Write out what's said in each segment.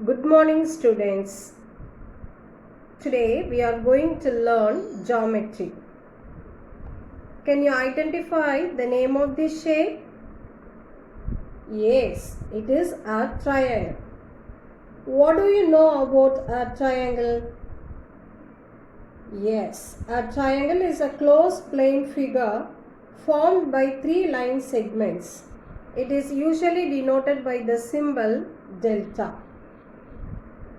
Good morning, students. Today we are going to learn geometry. Can you identify the name of this shape? Yes, it is a triangle. What do you know about a triangle? Yes, a triangle is a closed plane figure formed by three line segments. It is usually denoted by the symbol delta.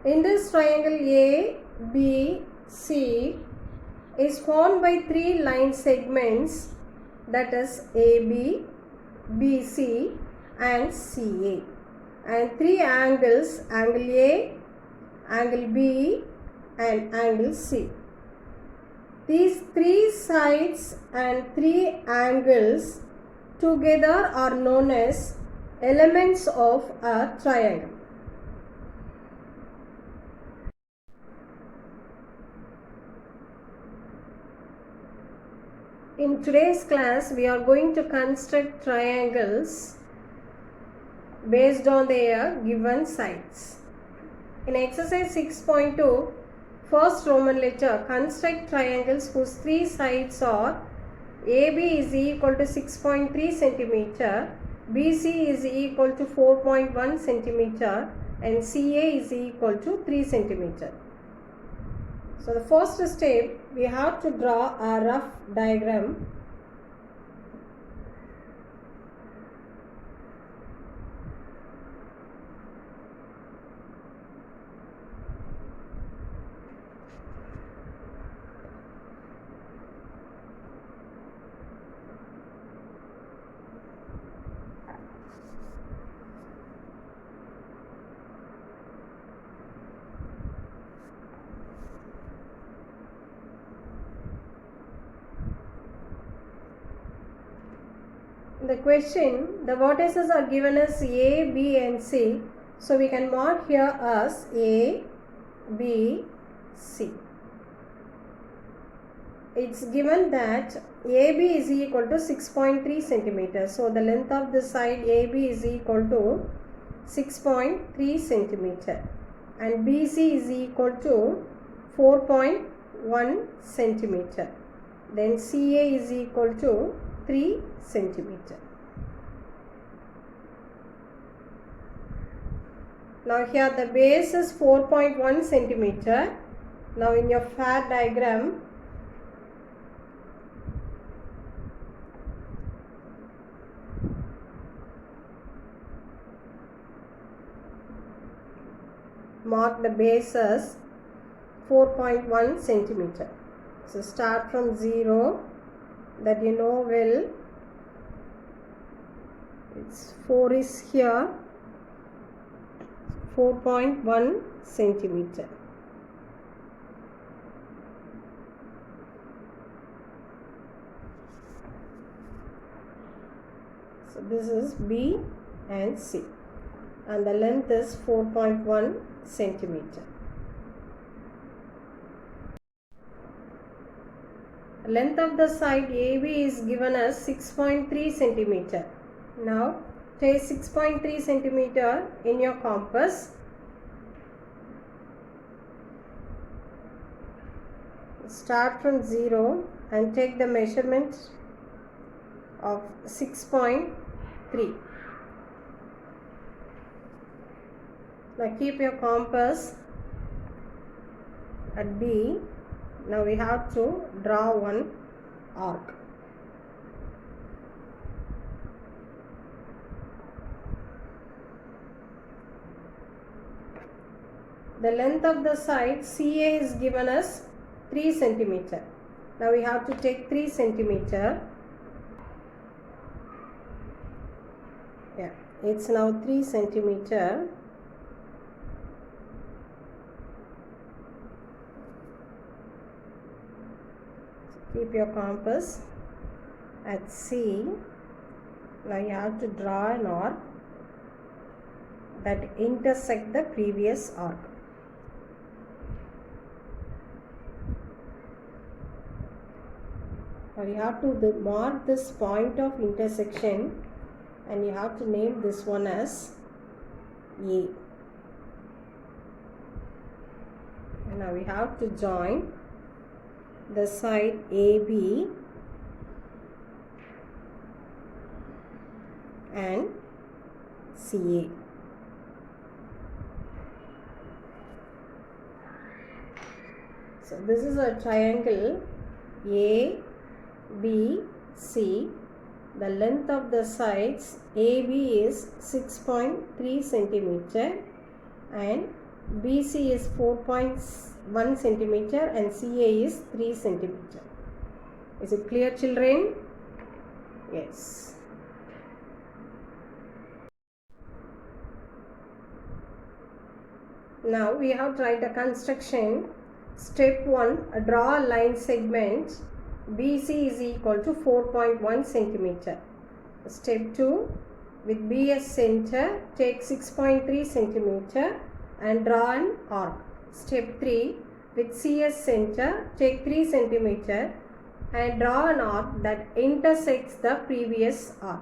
In this triangle, A, B, C is formed by three line segments, that is AB, BC and CA, and three angles, angle A, angle B and angle C. These three sides and three angles together are known as elements of a triangle. In today's class, we are going to construct triangles based on their given sides. In exercise 6.2, first Roman letter, construct triangles whose three sides are AB is equal to 6.3 cm, BC is equal to 4.1 cm and CA is equal to 3 cm. So the first step, we have to draw a rough diagram. In the question, the vertices are given as A, B and C. So we can mark here as A, B, C. It's given that AB is equal to 6.3 centimeters. So the length of the side AB is equal to 6.3 centimeter and BC is equal to 4.1 centimeter. Then CA is equal to 3 centimeter. Now here the base is 4.1 centimeter. Now in your FAR diagram, mark the base as 4.1 centimeter. So start from 0, that you know well. It's 4 is here, 4.1 centimeter. So this is B and C and the length is 4.1 centimeter. Length of the side AB is given as 6.3 centimeter. Now take 6.3 centimeter in your compass. Start from 0 and take the measurement of 6.3. Now keep your compass at B. Now we have to draw one arc. The length of the side CA is given as 3 centimeter. Now we have to take 3 centimeter. Yeah, it's now 3 centimeter. Keep your compass at C. Now you have to draw an arc that intersect the previous arc. Now you have to mark this point of intersection and you have to name this one as A. Now we have to join the side AB and CA. So this is a triangle ABC. The length of the sides AB is 6.3 centimeter and BC is 4.1 centimeter and CA is 3 centimeter. Is it clear, children? Yes. Now we have tried a construction. Step 1, draw a line segment BC is equal to 4.1 centimeter. Step 2, with BS center, take 6.3 centimeter and draw an arc. Step 3, with CS center, take 3 centimeter and draw an arc that intersects the previous arc.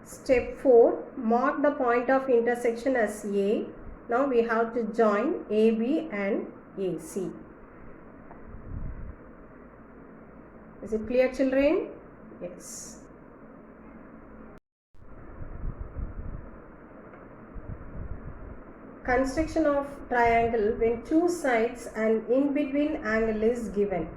Step 4, mark the point of intersection as A. Now we have to join AB and AC. Is it clear, children? Yes. Construction of triangle when two sides and in between angle is given.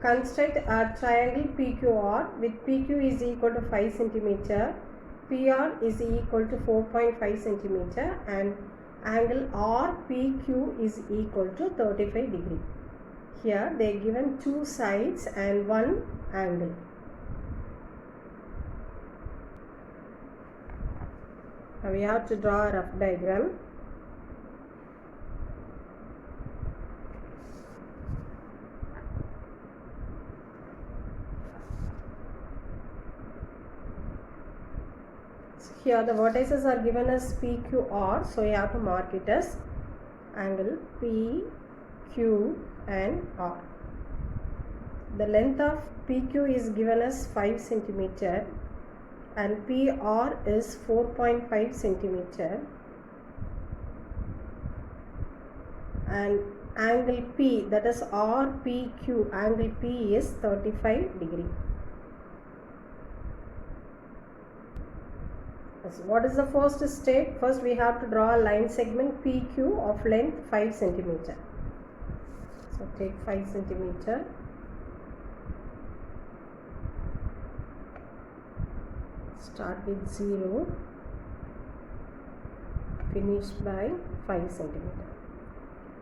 Construct a triangle PQR with PQ is equal to 5 cm, PR is equal to 4.5 cm and angle RPQ is equal to 35 degree. Here they are given two sides and one angle. Now we have to draw a rough diagram. So here the vertices are given as PQR, so you have to mark it as angle PQ and R. The length of PQ is given as 5 cm and PR is 4.5 cm and angle P, that is RPQ, angle P is 35 degree. So what is the first step? First we have to draw a line segment PQ of length 5 cm. So take 5 cm. Start with 0, finish by 5 cm.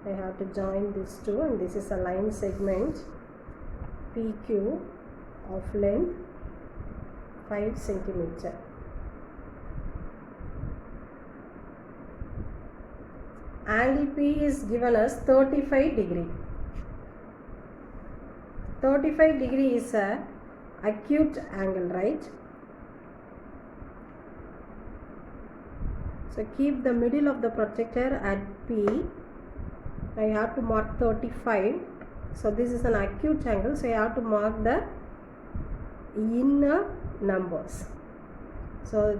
I have to join these two and this is a line segment PQ of length 5 cm. Angle P is given as 35 degree. 35 degree is a acute angle, right? So keep the middle of the projector at P. I have to mark 35. So this is an acute angle, so I have to mark the inner numbers. So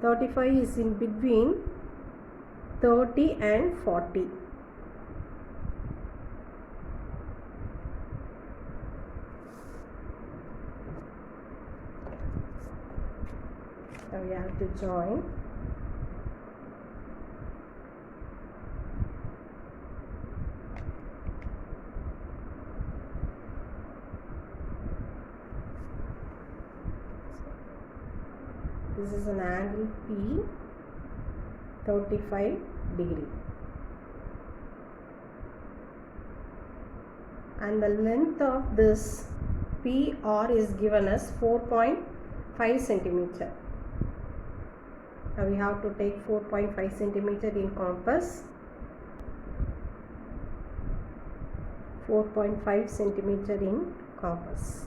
35 is in between 30 and 40. Now we have to join. This is an angle P, 35 degree. And the length of this PR is given as 4.5 centimeter. Now we have to take 4.5 centimeter in compass. 4.5 centimeter in compass.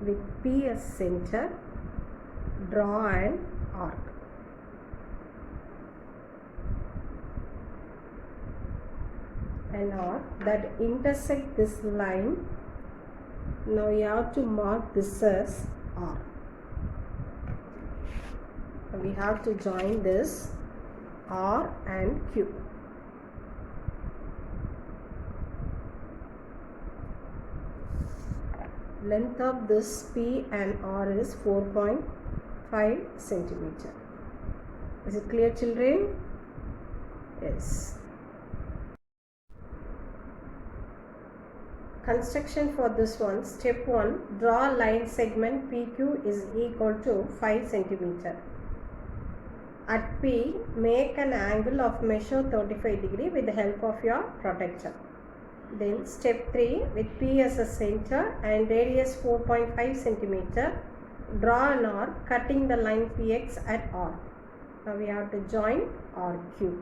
With P as center, draw an arc. An arc that intersect this line. Now you have to mark this as R. We have to join this R and Q. Length of this P and R is 4.5 centimeter. Is it clear, children? Yes. Construction for this one. Step 1. Draw line segment PQ is equal to 5 centimeter. At P, make an angle of measure 35 degree with the help of your protractor. Then step 3, with P as a center and radius 4.5 centimeter, draw an arc cutting the line PX at R. Now we have to join RQ.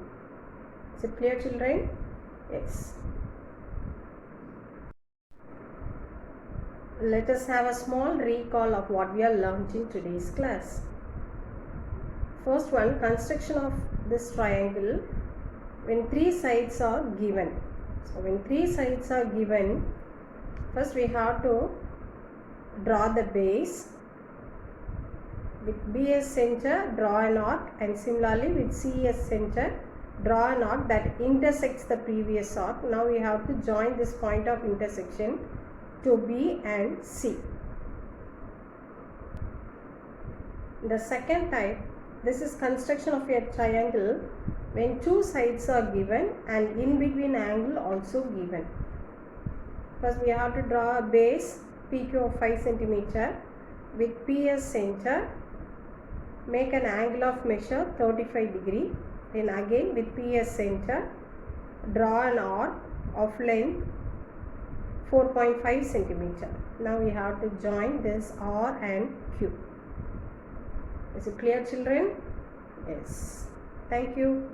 Is it clear, children? Yes. Let us have a small recall of what we are learned in today's class. First one, construction of this triangle when 3 sides are given. So when 3 sides are given, first we have to draw the base. With B as center, draw an arc, and similarly with C as center, draw an arc that intersects the previous arc. Now we have to join this point of intersection to B and C. The second type, this is construction of a triangle when 2 sides are given and in between angle also given. First we have to draw a base PQ of 5 centimeter with P as center, make an angle of measure 35 degree, then again with P as center, draw an arc of length 4.5 centimeter. Now we have to join this R and Q. Is it clear, children? Yes. Thank you.